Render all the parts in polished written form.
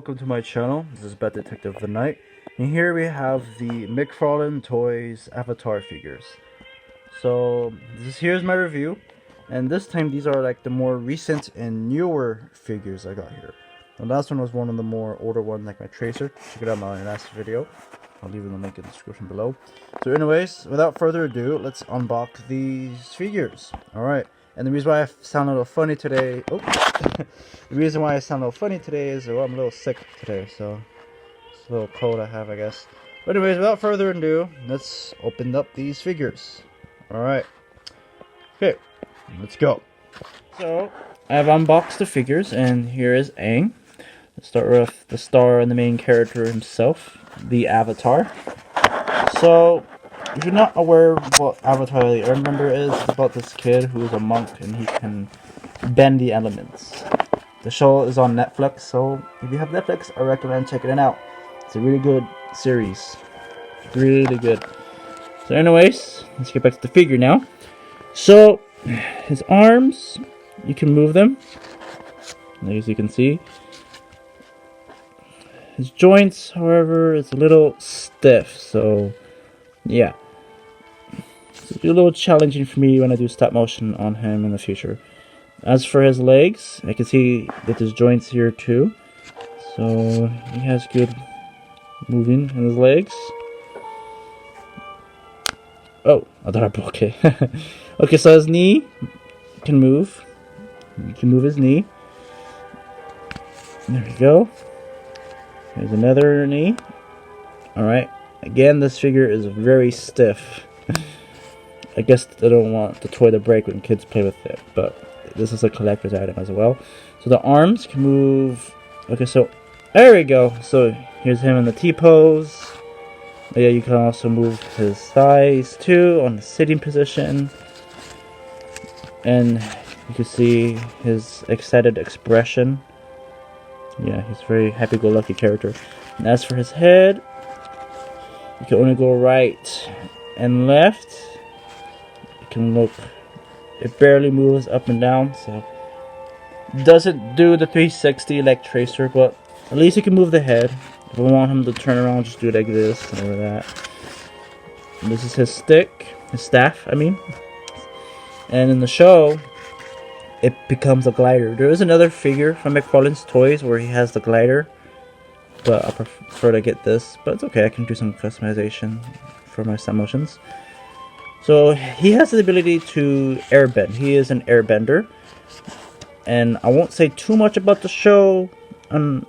welcome to my channel. This is Bad Detective of the Night, and here we have the McFarlane Toys Avatar figures. So here's my review, and this time these are like the more recent and newer figures I got here. The last one was one of the more older ones, like my Tracer. Check it out in my last video. I'll leave the link in the description below. So anyways, without further ado, let's unbox these figures. Alright, and the reason why I sound a little funny today... the reason why I sound a little funny today is, well, I'm a little sick today, so... it's a little cold I have, I guess. But anyways, without further ado, let's open up these figures. Alright. Okay, let's go. So, I have unboxed the figures, and here is Aang. Let's start with the star and the main character himself, the Avatar. So, if you're not aware of what Avatar the Airbender is, it's about this kid who is a monk and he can bend the elements. The show is on Netflix, so if you have Netflix, I recommend checking it out. It's a really good series. Really good. So anyways, let's get back to the figure now. So, his arms, you can move them, as you can see. His joints, however, is a little stiff, so yeah. It's a little challenging for me when I do stop motion on him in the future. As for his legs, I can see that his joints here too. So he has good moving in his legs. Oh, I thought I broke it. Okay, so his knee can move. You can move his knee. There we go. There's another knee. Alright. Again, this figure is very stiff. I guess they don't want the toy to break when kids play with it, but this is a collector's item as well. So the arms can move. Okay, so there we go. So here's him in the T-pose. Yeah, you can also move his thighs too on the sitting position. And you can see his excited expression. Yeah, he's a very happy-go-lucky character. And as for his head, you can only go right and left. You can look, it barely moves up and down, so doesn't do the 360 like Tracer, but at least you can move the head. If I want him to turn around, just do it like this or that. And this is his stick, his staff, I mean. And in the show, it becomes a glider. There is another figure from McFarlane's Toys where he has the glider, but I prefer to get this. But it's okay, I can do some customization for my stop motions. So he has the ability to airbend. He is an airbender, and I won't say too much about the show on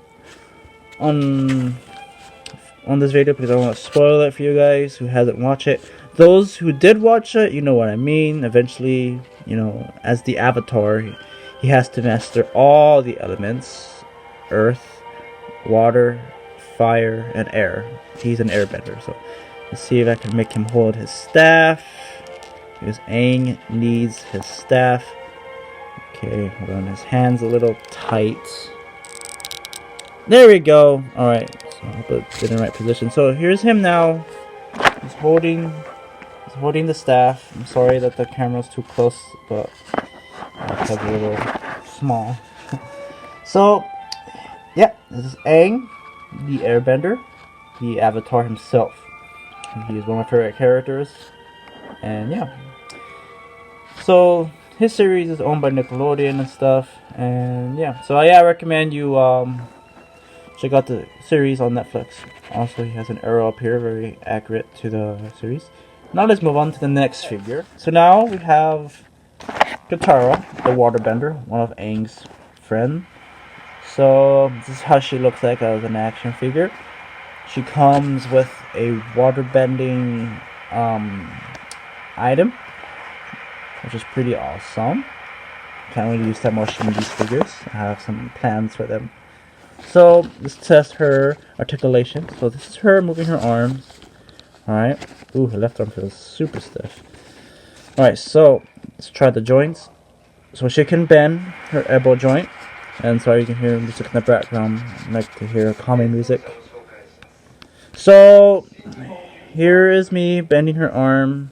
this video because I don't want to spoil it for you guys who hasn't watched it. Those who did watch it, you know what I mean. Eventually, you know, as the Avatar, he has to master all the elements: earth, water, fire, and air. He's an airbender. So let's see if I can make him hold his staff, because Aang needs his staff. Okay, hold on, his hand's a little tight. There we go. Alright, so I hope it's in the right position. So here's him now. He's holding the staff. I'm sorry that the camera's too close, but it's a little small. So, yeah, this is Aang, the Airbender, the Avatar himself. He is one of my favorite characters, and yeah. So his series is owned by Nickelodeon and stuff, and yeah. So yeah, I recommend you check out the series on Netflix. Also, he has an arrow up here, very accurate to the series. Now let's move on to the next figure. So now we have Katara, the waterbender, one of Aang's friends. So this is how she looks like as an action figure. She comes with a waterbending item, which is pretty awesome. Can't really use that much in these figures. I have some plans for them. So let's test her articulation. So this is her moving her arms. Alright. Ooh, her left arm feels super stiff. Alright, so let's try the joints. So she can bend her elbow joint. And sorry, you can hear music in the background. I like to hear calming music. So here is me bending her arm.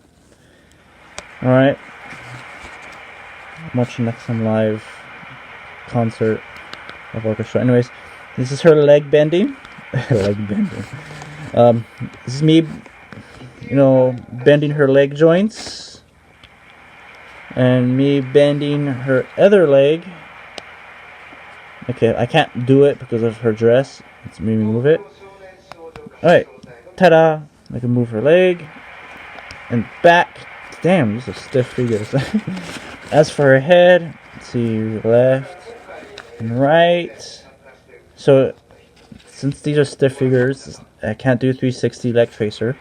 Alright. I'm watching some live concert of orchestra. Anyways, This is her leg bending. Leg bending. This is me, bending her leg joints. And me bending her other leg. Okay, I can't do it because of her dress. Let's maybe move it. Alright, ta-da! I can move her leg. And back. Damn, these are stiff figures. As for her head, let's see, left and right. So, since these are stiff figures, I can't do 360 leg tracer.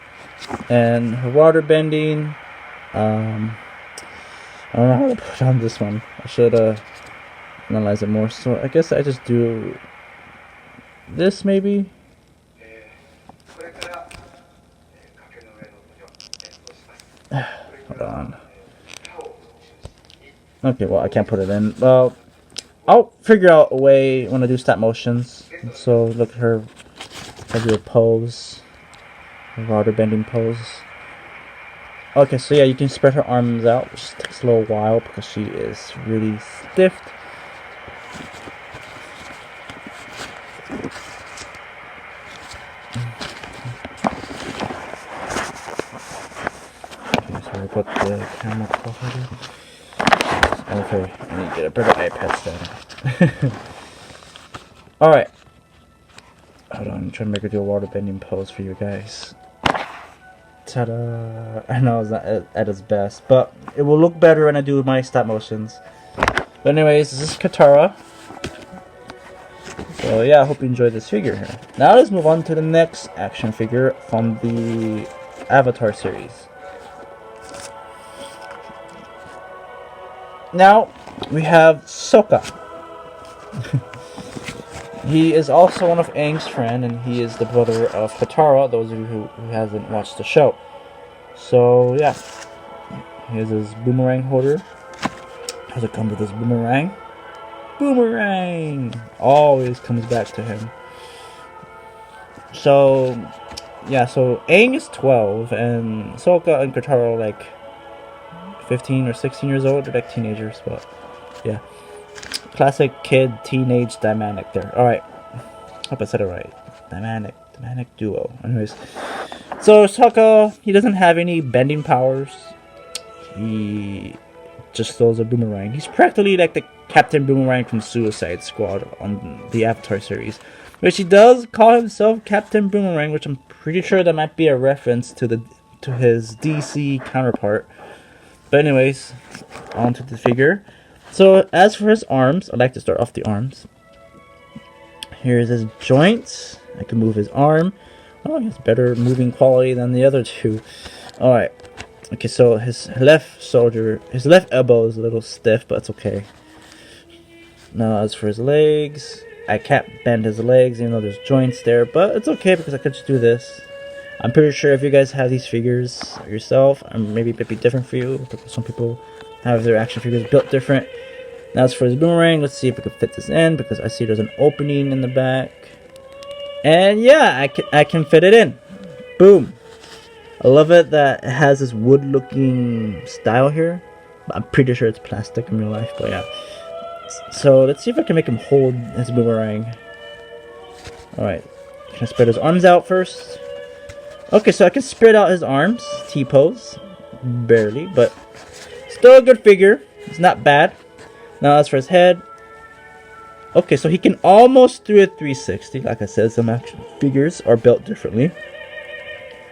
And her water bending, I don't know how to put on this one. I should analyze it more. So I guess I just do this maybe. Hold on. Okay, well I can't put it in. Well, I'll figure out a way when I do stop motions. So look at her. I do a pose, a water bending pose. Okay, so yeah, you can spread her arms out, which takes a little while because she is really stiff. Okay, so I put the camera quality. Okay, I need to get a better iPad stand. Alright. Hold on, I'm trying to make her do a water bending pose for you guys. Ta-da! I know it's not at its best, but it will look better when I do my stop motions. But anyways, this is Katara. So yeah, I hope you enjoyed this figure here. Now let's move on to the next action figure from the Avatar series. Now we have Sokka. He is also one of Aang's friend, and he is the brother of Katara, those of you who haven't watched the show. So, yeah. Here's his boomerang holder. How's it come with this boomerang? Boomerang! Always comes back to him. So, yeah, so Aang is 12, and Sokka and Katara are like 15 or 16 years old. They're like teenagers, but yeah. Classic kid teenage dynamic there. Alright. Hope I said it right. Dynamic duo. Anyways. So Sokka, he doesn't have any bending powers. He just throws a boomerang. He's practically like the Captain Boomerang from Suicide Squad on the Avatar series. Which he does call himself Captain Boomerang, which I'm pretty sure that might be a reference to his DC counterpart. But anyways, on to the figure. So, as for his arms, I'd like to start off the arms. Here's his joints. I can move his arm. Oh, he has better moving quality than the other two. Alright. Okay, so his left elbow is a little stiff, but it's okay. Now, as for his legs, I can't bend his legs, even though there's joints there, but it's okay because I could just do this. I'm pretty sure if you guys have these figures yourself, maybe it might be different for you, because some people have their action figures built different. Now as for his boomerang, let's see if we can fit this in, because I see there's an opening in the back. And yeah, I can fit it in. Boom. I love it that it has this wood looking style here. I'm pretty sure it's plastic in real life, but yeah. So let's see if I can make him hold his boomerang. Alright. Can I spread his arms out first? Okay, so I can spread out his arms. T-pose. Barely, but still a good figure. It's not bad. Now as for his head. Okay, so he can almost do a 360. Like I said, some action figures are built differently.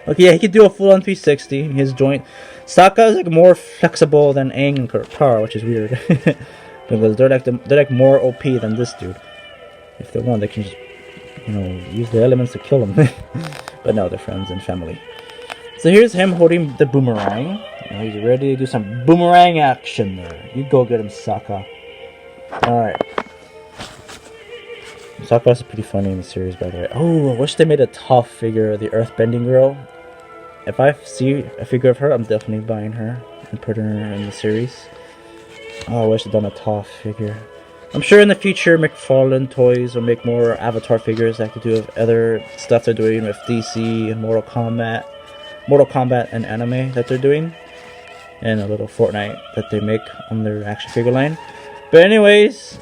Okay, yeah, he can do a full-on 360. His joint. Sokka is like more flexible than Aang and Katara, which is weird. Because they're like more OP than this dude. If they want, they can just, use the elements to kill him. But no, they're friends and family. So here's him holding the boomerang. He's ready to do some boomerang action there. You go get him, Sokka. Alright. Sokka's pretty funny in the series, by the way. Oh, I wish they made a Toph figure, the earthbending girl. If I see a figure of her, I'm definitely buying her and putting her in the series. Oh, I wish they'd done a Toph figure. I'm sure in the future, McFarlane Toys will make more Avatar figures that have to do with other stuff they're doing with DC and Mortal Kombat and anime that they're doing. And a little Fortnite that they make on their action figure line. But anyways,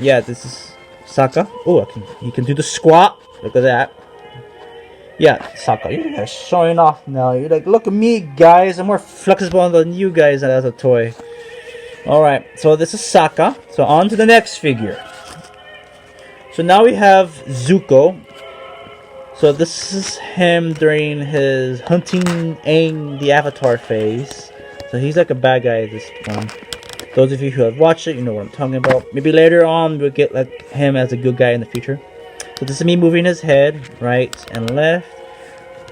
yeah, this is Sokka. Oh, he can do the squat. Look at that. Yeah, Sokka, you're showing off now. You're like, look at me, guys. I'm more flexible than you guys as a toy. Alright, so this is Sokka. So on to the next figure. So now we have Zuko. So this is him during his hunting Aang the Avatar phase. So he's like a bad guy at this point. Those of you who have watched it, you know what I'm talking about. Maybe later on we'll get like him as a good guy in the future. So this is me moving his head right and left.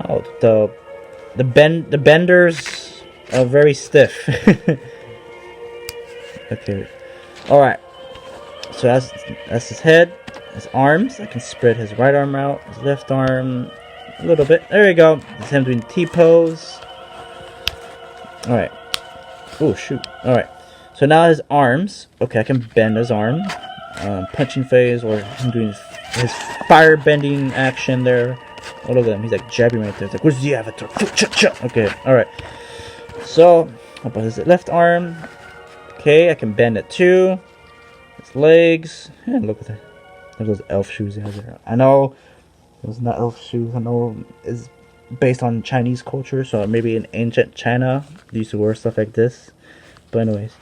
Oh, the benders are very stiff. Okay. Alright. So that's his head. His arms. I can spread his right arm out. His left arm a little bit. There you go. It's him doing T-pose. Alright. Oh, shoot. Alright. So now his arms. Okay, I can bend his arm. Punching phase, or him doing his fire bending action there. Oh, look at him. He's like jabbing right there. It's like, where's the avatar? Okay, alright. So, how about his left arm? Okay, I can bend it too. His legs. Yeah, look at that. Look at those elf shoes he has there. I know those not elf shoes. I know is based on Chinese culture, so maybe in ancient China they used to wear stuff like this. But anyways,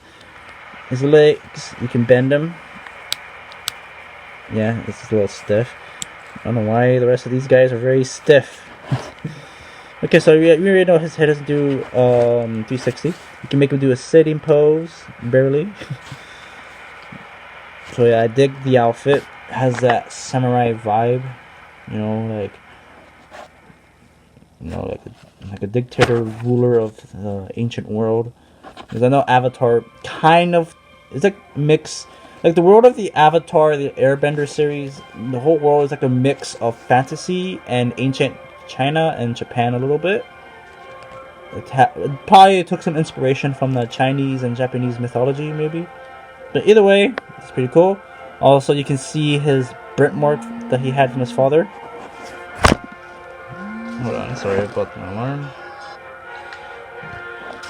his legs, you can bend them. Yeah, it's a little stiff. I don't know why the rest of these guys are very stiff. Okay, so we already know his head doesn't do 360. You can make him do a sitting pose, barely. So yeah, I dig the outfit. Has that samurai vibe, like a dictator ruler of the ancient world. Because I know Avatar kind of is like a mix, like the world of the Avatar, the Airbender series. The whole world is like a mix of fantasy and ancient China and Japan a little bit. It probably took some inspiration from the Chinese and Japanese mythology, maybe. But either way, it's pretty cool. Also, you can see his burnt mark that he had from his father. Hold on, sorry about my alarm.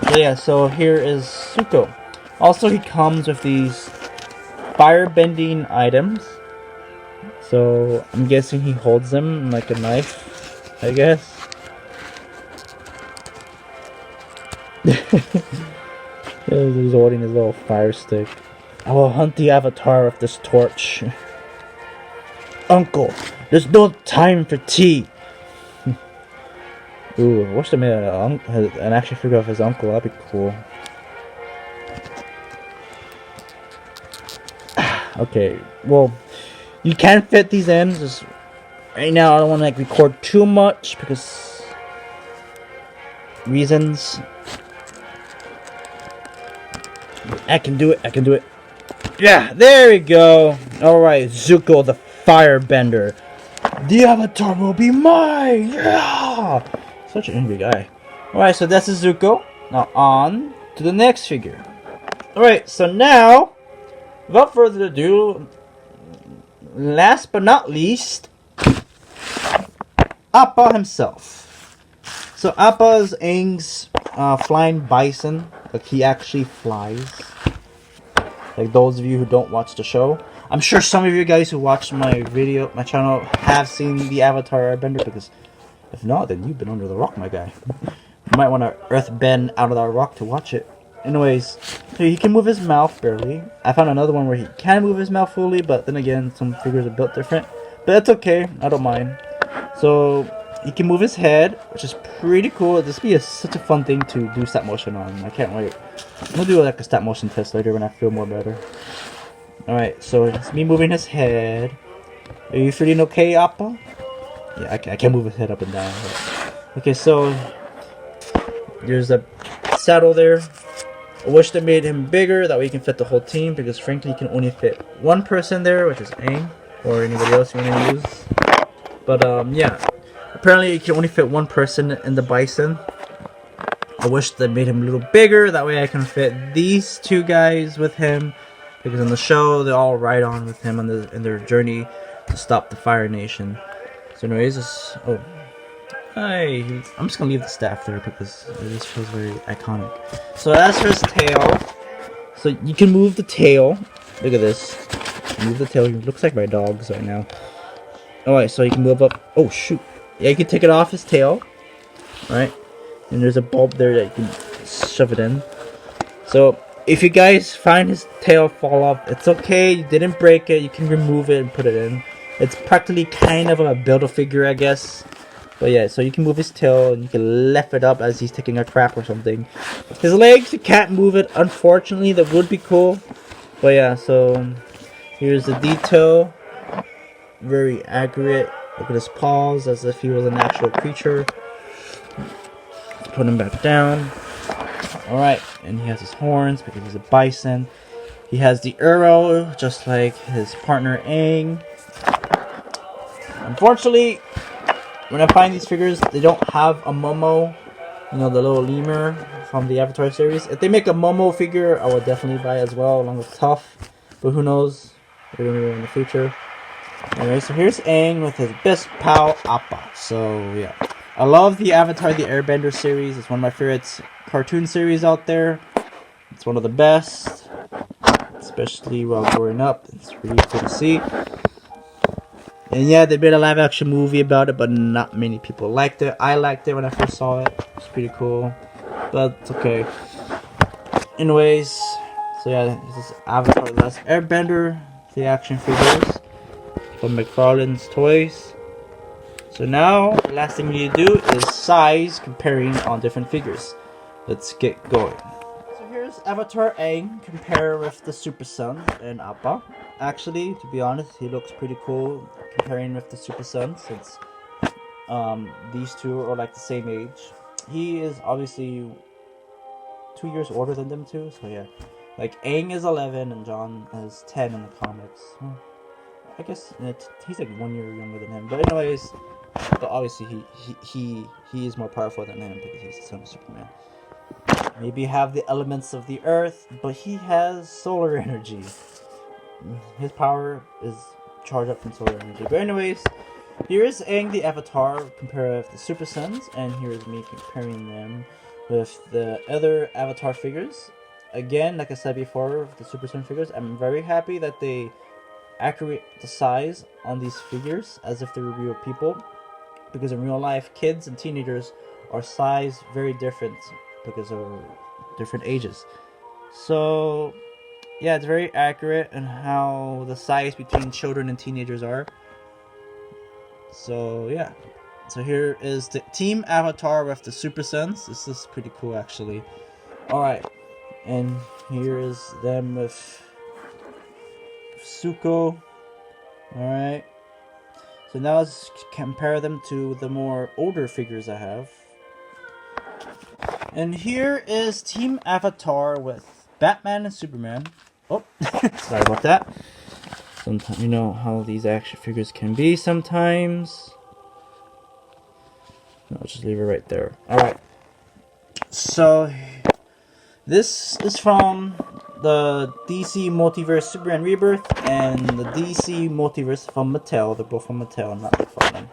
So yeah, so here is Zuko. Also, he comes with these fire-bending items. So, I'm guessing he holds them like a knife, I guess. He's holding his little fire stick. I will hunt the Avatar with this torch. Uncle, there's no time for tea. Ooh, I wish they made an action figure of his uncle. That'd be cool. Okay, well, you can fit these in. Just right now, I don't want to record too much because reasons. I can do it. Yeah, there we go. Alright, Zuko the Firebender. The Avatar will be mine! Yeah! Such an angry guy. Alright, so that's a Zuko. Now on to the next figure. Alright, so now, without further ado, last but not least, Appa himself. So Appa is Aang's flying bison. Like, he actually flies. Like, those of you who don't watch the show, I'm sure some of you guys who watch my channel, have seen the Avatar Airbender, because if not, then you've been under the rock, my guy. You might want to earth bend out of that rock to watch it. Anyways, so he can move his mouth barely. I found another one where he can move his mouth fully, but then again, some figures are built different. But that's okay, I don't mind. So he can move his head, which is pretty cool. This will be such a fun thing to do stop motion on. I can't wait. I'm gonna do like a stop motion test later when I feel more better. Alright, so it's me moving his head. Are you feeling okay, Appa? Yeah, I can't move his head up and down. But... okay, so there's a saddle there. I wish they made him bigger, that way you can fit the whole team, because frankly you can only fit one person there, which is Aang, or anybody else you want to use. But yeah, apparently you can only fit one person in the bison. I wish they made him a little bigger, that way I can fit these two guys with him, because in the show they all ride on with him in their journey to stop the Fire Nation. So anyways, I'm just gonna leave the staff there because it just feels very iconic. So as for his tail, so you can move the tail. Look at this. Move the tail. He looks like my dogs right now. Alright, so you can move up. Oh, shoot. Yeah, you can take it off his tail. Right? And there's a bulb there that you can shove it in. So, if you guys find his tail fall off, it's okay. You didn't break it. You can remove it and put it in. It's practically kind of a Build-A-Figure, I guess. But yeah, so you can move his tail and you can lift it up as he's taking a crap or something. His legs, you can't move it. Unfortunately, that would be cool. But yeah, so here's the detail. Very accurate. Look at his paws as if he was an actual creature. Let's put him back down. Alright, and he has his horns because he's a bison. He has the arrow, just like his partner Aang. Unfortunately, when I find these figures, they don't have a Momo. You know, the little lemur from the Avatar series. If they make a Momo figure, I would definitely buy it as well, along with Toph. But who knows? Maybe in the future. Anyway, so here's Aang with his best pal, Appa. So, yeah. I love the Avatar the Airbender series. It's one of my favorite cartoon series out there. It's one of the best. Especially while growing up. It's really cool to see. And yeah, they made a live action movie about it, but not many people liked it. I liked it when I first saw it. It's pretty cool. But it's okay. Anyways, so yeah, this is Avatar the Last Airbender, the action figures from McFarlane's Toys. So now, the last thing we need to do is size comparing on different figures. Let's get going. So here's Avatar Aang compare with the Super Sons and Appa. Actually, to be honest, he looks pretty cool comparing with the Super Sons, since these two are like the same age. He is obviously 2 years older than them two, so yeah. Like, Aang is 11 and John is 10 in the comics. I guess he's like 1 year younger than him. But anyways, but obviously he is more powerful than him because he's the son of Superman. Maybe have the elements of the earth, but he has solar energy. His power is charged up from solar energy. But anyways, here is Aang the Avatar compared with the Super Sons, and here's me comparing them with the other Avatar figures. Again, like I said before, with the Super Sun figures, I'm very happy that they accurate the size on these figures as if they were real people, because in real life, kids and teenagers are sized very different because of different ages. So yeah, it's very accurate in how the size between children and teenagers are. So yeah, so here is the Team Avatar with the Super Sons. This is pretty cool actually. Alright, and here is them with Zuko. Alright, so now let's compare them to the more older figures I have. And here is Team Avatar with Batman and Superman. Oh, sorry about that. Sometimes, you know how these action figures can be sometimes. I'll just leave it right there. Alright, so this is from the DC Multiverse Superman Rebirth and the DC Multiverse from Mattel. They're both from Mattel, not McFarlane.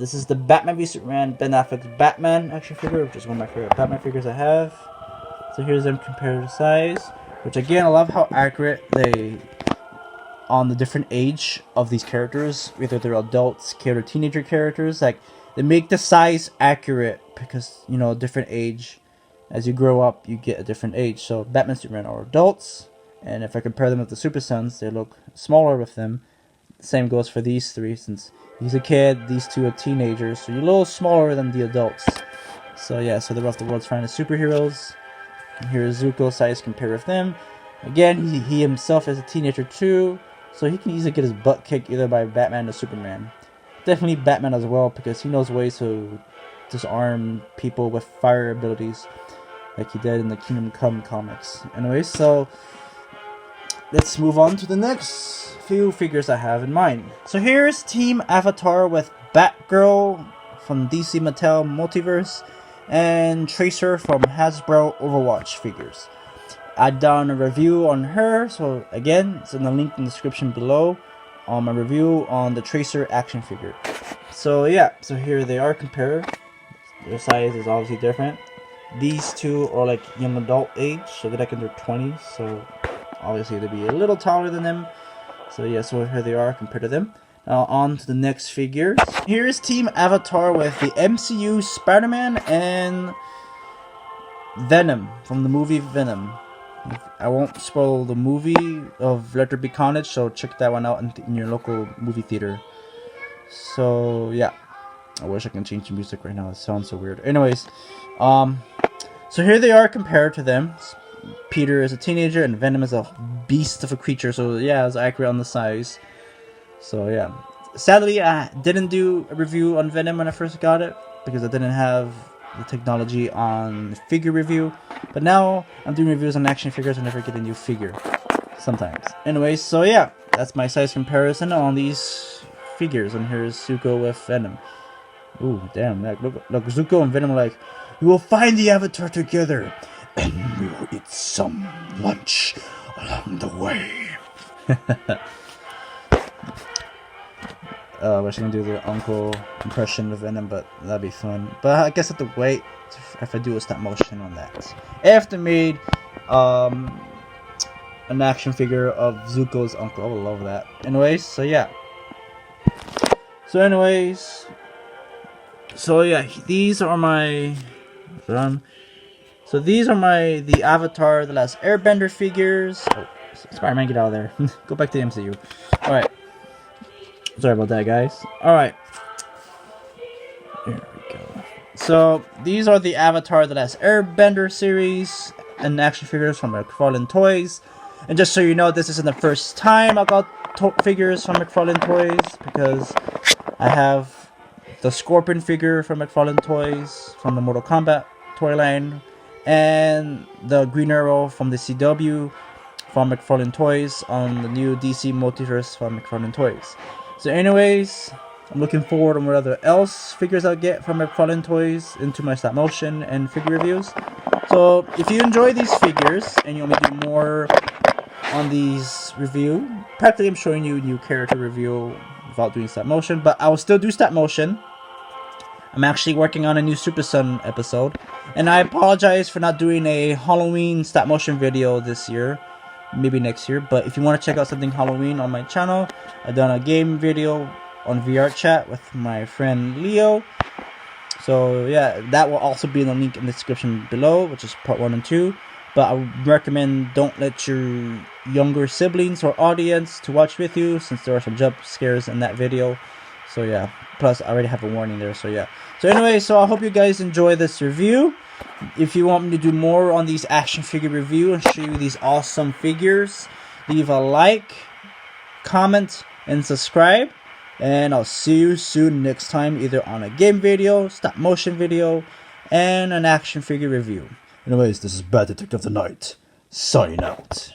This is the Batman v Superman Ben Affleck's Batman action figure, which is one of my favorite Batman figures I have. So here's them compared to size, which again, I love how accurate they on the different age of these characters, whether they're adults, kid, or teenager characters. Like, they make the size accurate because, you know, different age. As you grow up, you get a different age. So Batman and Superman are adults, and if I compare them with the Super Sons, they look smaller with them. Same goes for these three, since he's a kid, these two are teenagers, so you're a little smaller than the adults. So yeah, so they're off the world's finest superheroes. And here is Zuko, size compared with them. Again, he himself is a teenager too, so he can easily get his butt kicked either by Batman or Superman. Definitely Batman as well, because he knows ways to disarm people with fire abilities, like he did in the Kingdom Come comics. Anyways, so let's move on to the next few figures I have in mind. So here's Team Avatar with Batgirl from DC Mattel Multiverse and Tracer from Hasbro Overwatch figures. I've done a review on her, so again, it's in the link in the description below on my review on the Tracer action figure. So yeah, so here they are compared. Their size is obviously different. These two are like young adult age, so they're like in their 20s, so obviously they'd be a little taller than them. So yeah, so here they are compared to them. Now on to the next figures. Here's Team Avatar with the MCU Spider-Man and Venom from the movie Venom. I won't spoil the movie of Let There Be Carnage, so check that one out in your local movie theater. So yeah, I wish I can change the music right now. It sounds so weird. Anyways, so here they are compared to them. Peter is a teenager and Venom is a beast of a creature. So yeah, it's accurate on the size. So yeah, sadly I didn't do a review on Venom when I first got it because I didn't have the technology on figure review. But now I'm doing reviews on action figures whenever I get a new figure. Sometimes. Anyways, so yeah, that's my size comparison on these figures. And here's Zuko with Venom. Ooh, damn! Look, Zuko and Venom are like, we will find the Avatar together, and we will eat some lunch along the way. I wish I can do the uncle impression of Venom, but that'd be fun. But I guess I have to wait if I do a stop motion on that. After made an action figure of Zuko's uncle. I would love that. Anyways, so yeah. So yeah, these are my the Avatar The Last Airbender figures. Oh, Spider-Man, get out of there. Go back to the MCU. Alright. Sorry about that, guys. Alright. There we go. So, these are the Avatar The Last Airbender series and action figures from McFarlane Toys. And just so you know, this isn't the first time I got figures from McFarlane Toys, because I have the Scorpion figure from McFarlane Toys from the Mortal Kombat toy line, and the Green Arrow from the CW from McFarlane Toys on the new DC Multiverse from McFarlane Toys. So anyways, I'm looking forward on what other else figures I'll get from McFarlane Toys into my stop motion and figure reviews. So if you enjoy these figures and you want me to do more on these review, practically I'm showing you a new character review without doing stop motion, but I will still do stop motion. I'm actually working on a new Super Sun episode, and I apologize for not doing a Halloween stop motion video this year, maybe next year. But if you want to check out something Halloween on my channel, I've done a game video on VR chat with my friend Leo. So yeah, that will also be in the link in the description below, which is part 1 and 2. But I recommend don't let your younger siblings or audience to watch with you, since there are some jump scares in that video. So yeah, plus I already have a warning there, so yeah. So anyway, so I hope you guys enjoy this review. If you want me to do more on these action figure review and show you these awesome figures, leave a like, comment, and subscribe. And I'll see you soon next time, either on a game video, stop motion video, and an action figure review. Anyways, this is Bad Detective of the Night, signing out.